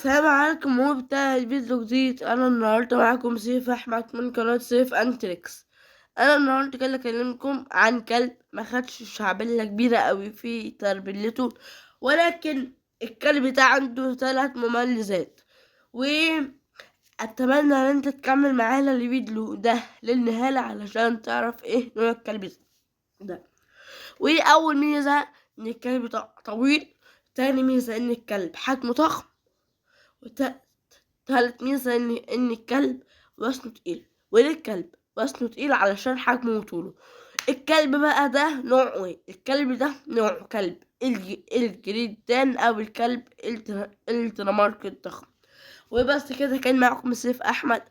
السلام عليكم، هو بتاع الفيديو جديد. انا النهارده معاكم سيف احمد من قناه سيف انتريكس. انا النهارده جاي اكلمكم عن كلب ما خدش شعبيه كبيره قوي في تربيته، ولكن الكلب ده عنده 3 مميزات. واتمنى ان انت تكمل معانا الفيديو ده للنهايه علشان تعرف ايه نوع الكلب ده. واول ميزه ان الكلب ده طويل. تاني ميزه ان الكلب حجمه ضخم. تالت ميزة إن الكلب وزنه تقيل. وليه الكلب وزنه تقيل؟ علشان حجمه وطوله. الكلب بقى ده نوعه ايه؟ الكلب ده نوع كلب الجريدان أو الكلب الدنماركي الضخم. وبس كده، كان معكم سيف أحمد.